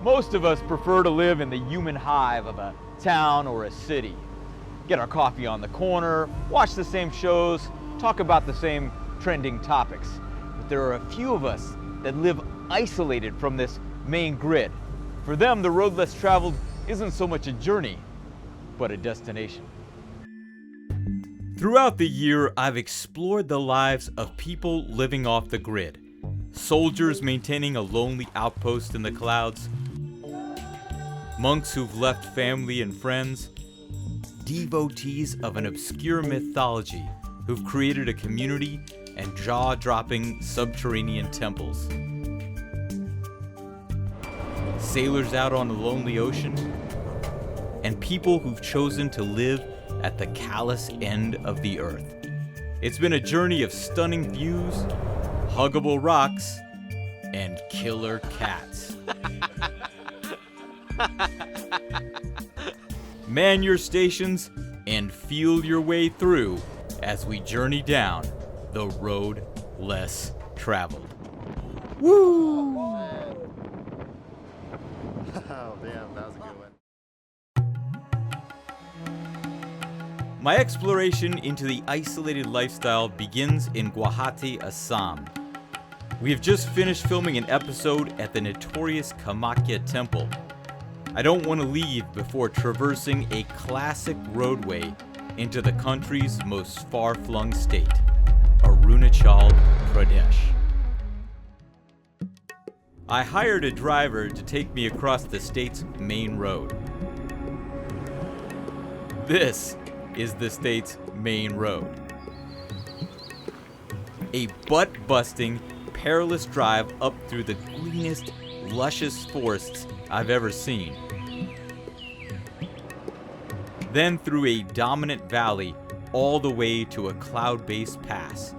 Most of us prefer to live in the human hive of a town or a city. Get our coffee on the corner, watch the same shows, talk about the same trending topics. But there are a few of us that live isolated from this main grid. For them, the road less traveled isn't so much a journey, but a destination. Throughout the year, I've explored the lives of people living off the grid. Soldiers maintaining a lonely outpost in the clouds, monks who've left family and friends, devotees of an obscure mythology who've created a community and jaw-dropping subterranean temples, sailors out on a lonely ocean, and people who've chosen to live at the callous end of the earth. It's been a journey of stunning views, huggable rocks, and killer cats. Man your stations and feel your way through as we journey down the road less traveled. Woo! Oh, damn, that was a good one. My exploration into the isolated lifestyle begins in Guwahati, Assam. We have just finished filming an episode at the notorious Kamakya Temple. I don't want to leave before traversing a classic roadway into the country's most far-flung state, Arunachal Pradesh. I hired a driver to take me across the state's main road. This is the state's main road. A butt-busting, perilous drive up through the greenest, luscious forests I've ever seen. Then through a dominant valley all the way to a cloud-based pass.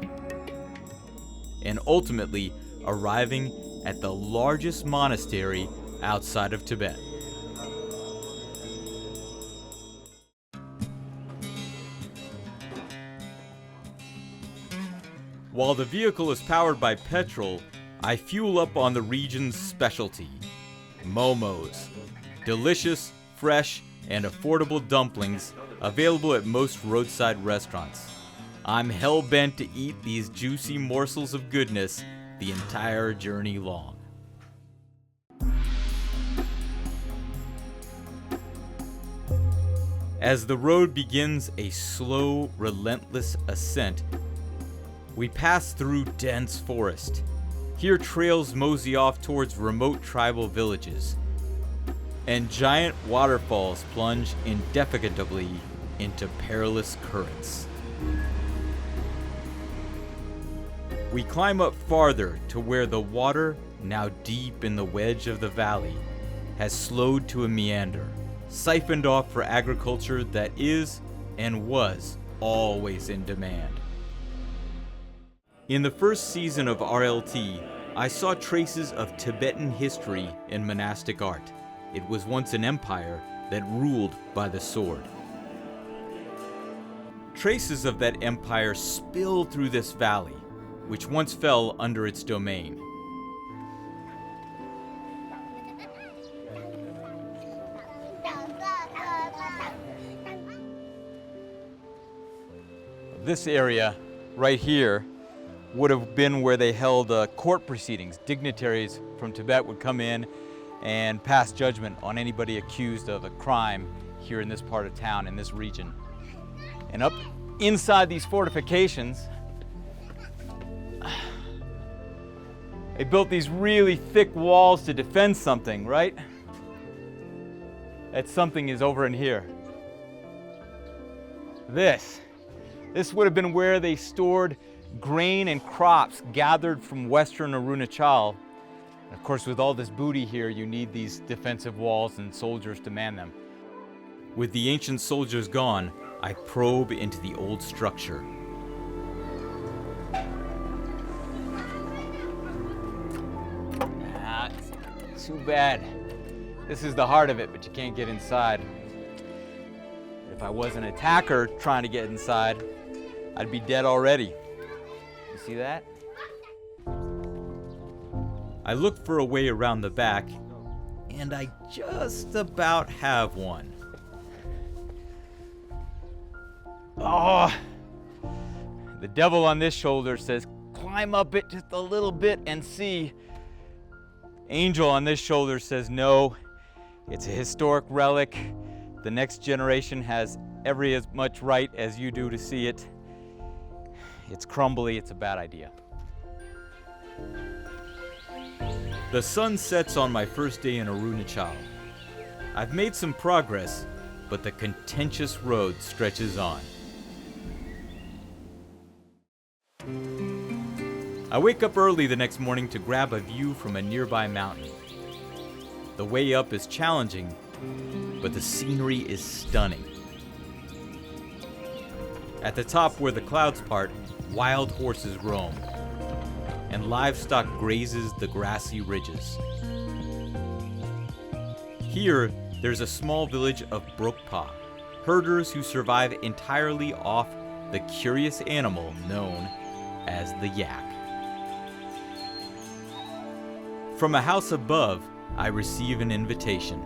And ultimately arriving at the largest monastery outside of Tibet. While the vehicle is powered by petrol, I fuel up on the region's specialty, momos. Delicious, fresh, and affordable dumplings available at most roadside restaurants. I'm hell-bent to eat these juicy morsels of goodness the entire journey long. As the road begins a slow, relentless ascent, we pass through dense forest. Here trails mosey off towards remote tribal villages, and giant waterfalls plunge indefatigably into perilous currents. We climb up farther to where the water, now deep in the wedge of the valley, has slowed to a meander, siphoned off for agriculture that is and was always in demand. In the first season of RLT, I saw traces of Tibetan history and monastic art. It was once an empire that ruled by the sword. Traces of that empire spill through this valley, which once fell under its domain. This area right here would have been where they held court proceedings. Dignitaries from Tibet would come in and pass judgment on anybody accused of a crime here in this part of town, in this region. And up inside these fortifications, they built these really thick walls to defend something, right? That something is over in here. This would have been where they stored grain and crops gathered from western Arunachal. And of course, with all this booty here, you need these defensive walls and soldiers to man them. With the ancient soldiers gone, I probe into the old structure. Too bad. This is the heart of it, but you can't get inside. If I was an attacker trying to get inside, I'd be dead already. You see that? I look for a way around the back, and I just about have one. Oh, the devil on this shoulder says, climb up it just a little bit and see. Angel on this shoulder says, no, it's a historic relic. The next generation has every as much right as you do to see it. It's crumbly, it's a bad idea. The sun sets on my first day in Arunachal. I've made some progress, but the contentious road stretches on. I wake up early the next morning to grab a view from a nearby mountain. The way up is challenging, but the scenery is stunning. At the top where the clouds part, wild horses roam, and livestock grazes the grassy ridges. Here, there's a small village of Brokpa, herders who survive entirely off the curious animal known as the yak. From a house above, I receive an invitation.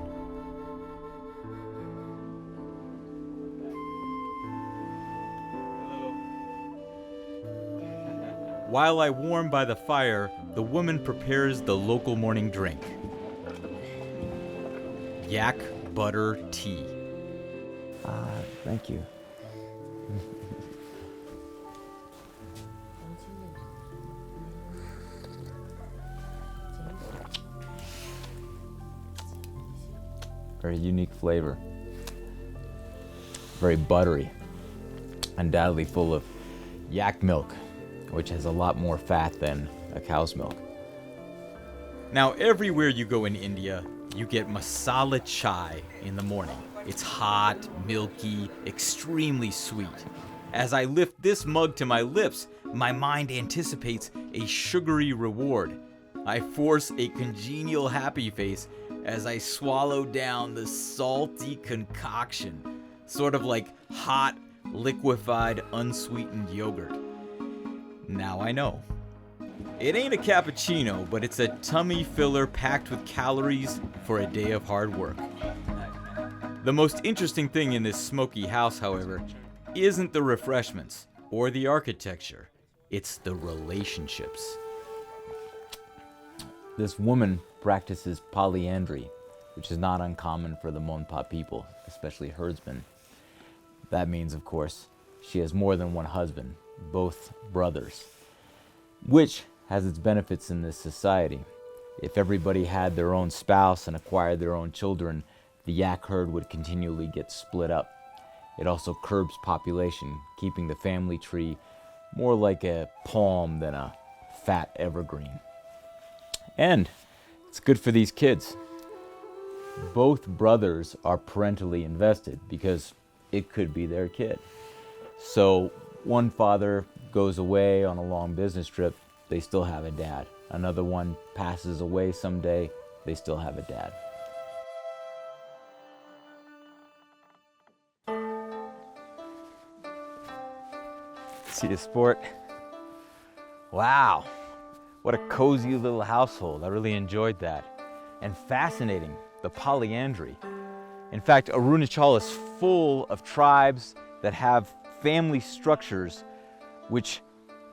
While I warm by the fire, the woman prepares the local morning drink. Yak butter tea. Thank you. Very unique flavor. Very buttery. Undoubtedly full of yak milk, which has a lot more fat than a cow's milk. Now, everywhere you go in India, you get masala chai in the morning. It's hot, milky, extremely sweet. As I lift this mug to my lips, my mind anticipates a sugary reward. I force a congenial happy face as I swallow down the salty concoction, sort of like hot, liquefied, unsweetened yogurt. Now I know. It ain't a cappuccino, but it's a tummy filler packed with calories for a day of hard work. The most interesting thing in this smoky house, however, isn't the refreshments or the architecture. It's the relationships. This woman practices polyandry, which is not uncommon for the Monpa people, especially herdsmen. That means, of course, she has more than one husband, both brothers, which has its benefits in this society. If everybody had their own spouse and acquired their own children, the yak herd would continually get split up. It also curbs population, keeping the family tree more like a palm than a fat evergreen. And it's good for these kids. Both brothers are parentally invested because it could be their kid. So one father goes away on a long business trip, they still have a dad. Another one passes away someday, they still have a dad. See the sport? Wow, what a cozy little household. I really enjoyed that. And fascinating, the polyandry. In fact, Arunachal is full of tribes that have family structures which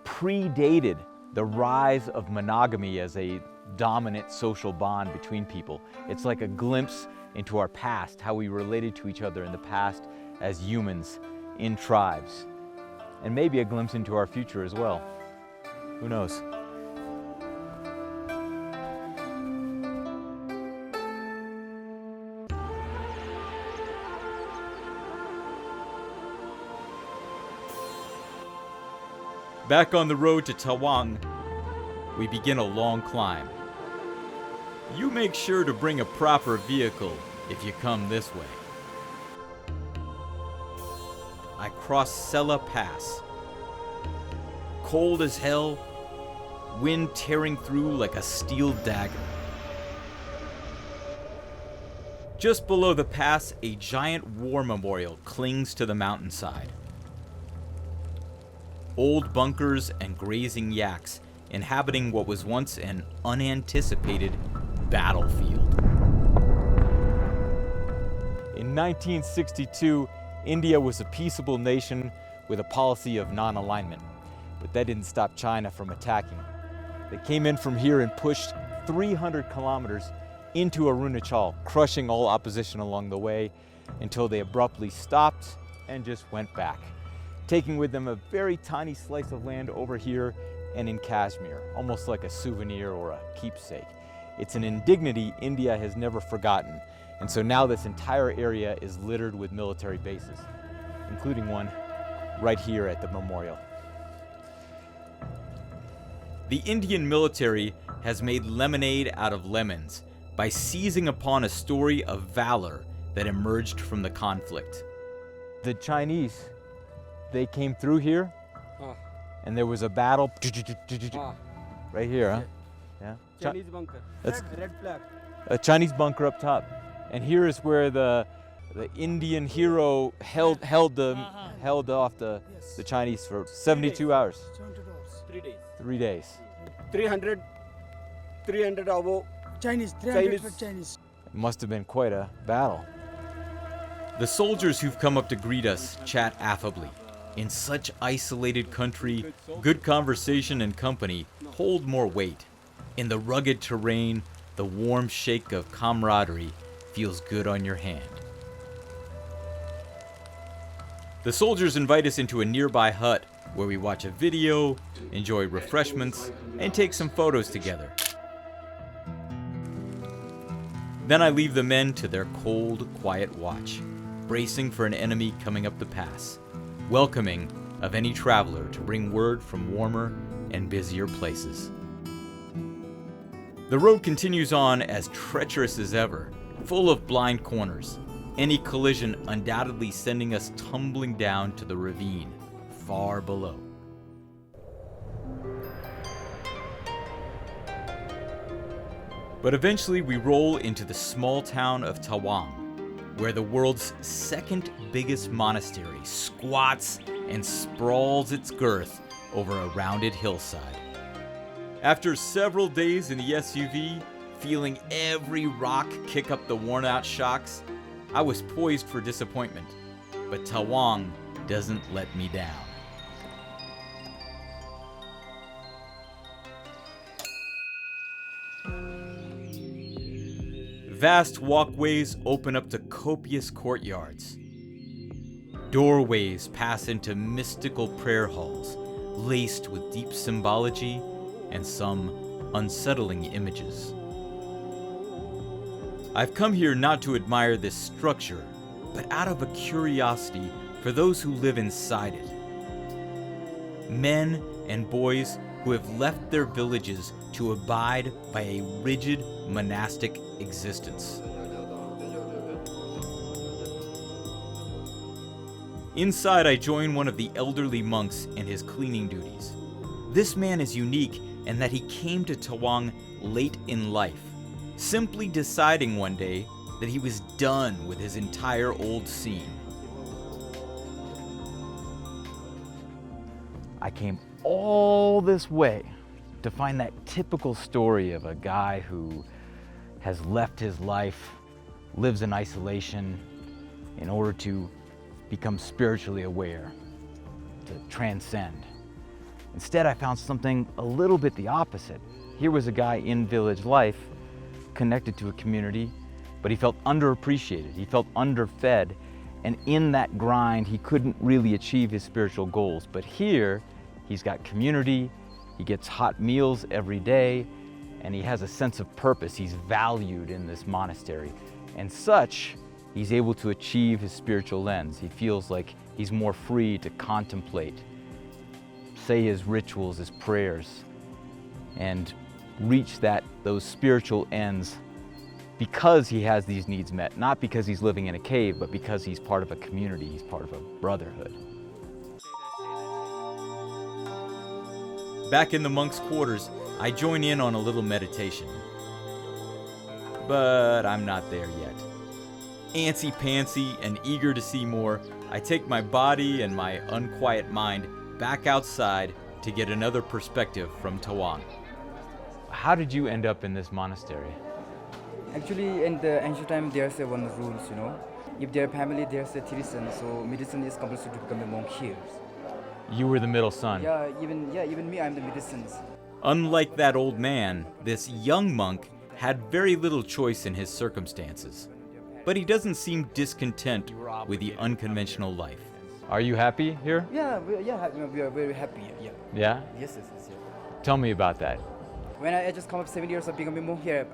predated the rise of monogamy as a dominant social bond between people. It's like a glimpse into our past, how we related to each other in the past as humans in tribes. And maybe a glimpse into our future as well. Who knows? Back on the road to Tawang, we begin a long climb. You make sure to bring a proper vehicle if you come this way. I cross Sela Pass. Cold as hell, wind tearing through like a steel dagger. Just below the pass, a giant war memorial clings to the mountainside. Old bunkers and grazing yaks inhabiting what was once an unanticipated battlefield. In 1962, India was a peaceable nation with a policy of non-alignment, but that didn't stop China from attacking. They came in from here and pushed 300 kilometers into Arunachal, crushing all opposition along the way until they abruptly stopped and just went back, taking with them a very tiny slice of land over here and in Kashmir, almost like a souvenir or a keepsake. It's an indignity India has never forgotten, and so now this entire area is littered with military bases, including one right here at the memorial. The Indian military has made lemonade out of lemons by seizing upon a story of valor that emerged from the conflict. The Chinese, they came through here, and there was a battle right here, huh? Yeah. Chinese bunker. That's Red flag. a Chinese bunker up top, and here is where the Indian hero held off the Chinese for 72 hours. 3 days. 3 days. 300 above. Chinese, 300 for Chinese. Chinese. It must have been quite a battle. The soldiers who've come up to greet us chat affably. In such isolated country, good conversation and company hold more weight. In the rugged terrain, the warm shake of camaraderie feels good on your hand. The soldiers invite us into a nearby hut where we watch a video, enjoy refreshments, and take some photos together. Then I leave the men to their cold, quiet watch, bracing for an enemy coming up the pass, welcoming of any traveler to bring word from warmer and busier places. The road continues on as treacherous as ever, full of blind corners, any collision undoubtedly sending us tumbling down to the ravine far below. But eventually we roll into the small town of Tawang, where the world's second biggest monastery squats and sprawls its girth over a rounded hillside. After several days in the SUV, feeling every rock kick up the worn-out shocks, I was poised for disappointment, but Tawang doesn't let me down. Vast walkways open up to copious courtyards. Doorways pass into mystical prayer halls, laced with deep symbology and some unsettling images. I've come here not to admire this structure, but out of a curiosity for those who live inside it. Men and boys who have left their villages to abide by a rigid monastic existence. Inside, I join one of the elderly monks in his cleaning duties. This man is unique in that he came to Tawang late in life, simply deciding one day that he was done with his entire old scene. I came all this way to find that typical story of a guy who has left his life, lives in isolation in order to become spiritually aware, to transcend. Instead, I found something a little bit the opposite. Here was a guy in village life, connected to a community, but he felt underappreciated, he felt underfed, and in that grind, he couldn't really achieve his spiritual goals. But here, he's got community, he gets hot meals every day, and he has a sense of purpose. He's valued in this monastery. And such, he's able to achieve his spiritual ends. He feels like he's more free to contemplate, say his rituals, his prayers, and reach those spiritual ends because he has these needs met, not because he's living in a cave, but because he's part of a community, he's part of a brotherhood. Back in the monks' quarters, I join in on a little meditation. But I'm not there yet. Antsy-pantsy and eager to see more, I take my body and my unquiet mind back outside to get another perspective from Tawang. How did you end up in this monastery? Actually, in the ancient time, there's one rules, If their family, there's a citizen, so medicine is compulsory to become a monk here. You were the middle son. Even me, I'm the medicine. Unlike that old man, this young monk had very little choice in his circumstances. But he doesn't seem discontent with the unconventional life. Are you happy here? We are very happy. Yeah. Yeah? Yes. Tell me about that. When I just come up 7 years of becoming monk here,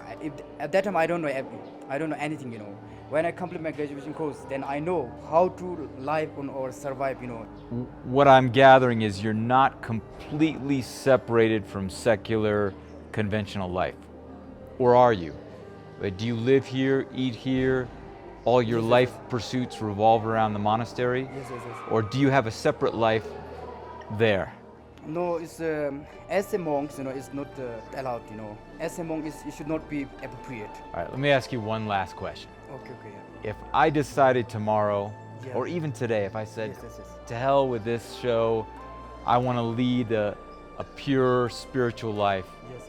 at that time I don't know anything, you know. When I complete my graduation course, then I know how to live on or survive, you know. What I'm gathering is you're not completely separated from secular, conventional life. Or are you? Do you live here, eat here? All your life pursuits revolve around the monastery? Yes. Or do you have a separate life there? No, it's as a monk, you know, it's not allowed, you know. As a monk, it should not be appropriate. All right, let me ask you one last question. Okay. Yeah. If I decided tomorrow, Yeah. or even today, if I said, Yes. to hell with this show, I want to lead a pure spiritual life, Yes.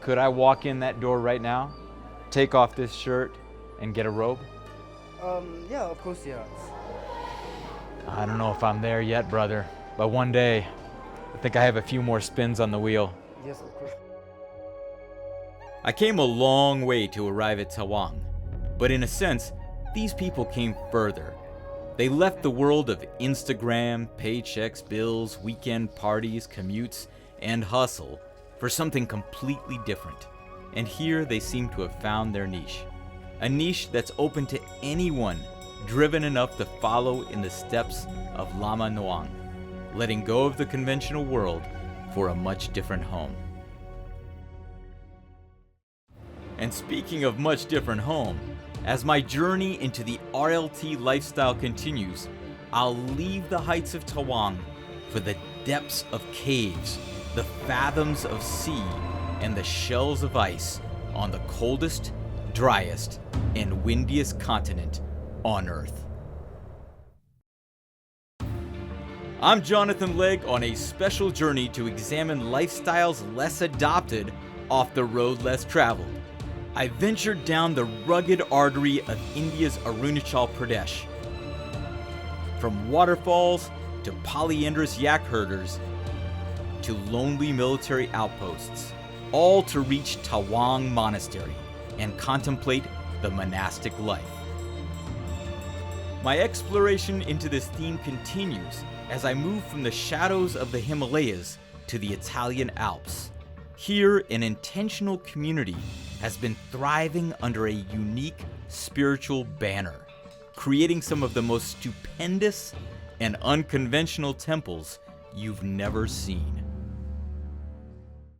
could I walk in that door right now, take off this shirt, and get a robe? Yeah, of course, yeah. I don't know if I'm there yet, brother, but one day, I think I have a few more spins on the wheel. Yes, of course. I came a long way to arrive at Tawang, but in a sense, these people came further. They left the world of Instagram, paychecks, bills, weekend parties, commutes, and hustle for something completely different. And here they seem to have found their niche. A niche that's open to anyone driven enough to follow in the steps of Lama Noang, letting go of the conventional world for a much different home. And speaking of much different home, as my journey into the RLT lifestyle continues, I'll leave the heights of Tawang for the depths of caves, the fathoms of sea, and the shells of ice on the coldest, driest, and windiest continent on Earth. I'm Jonathan Legg on a special journey to examine lifestyles less adopted off the road less traveled. I ventured down the rugged artery of India's Arunachal Pradesh. From waterfalls to polyandrous yak herders to lonely military outposts, all to reach Tawang Monastery and contemplate the monastic life. My exploration into this theme continues as I move from the shadows of the Himalayas to the Italian Alps. Here, an intentional community has been thriving under a unique spiritual banner, creating some of the most stupendous and unconventional temples you've never seen.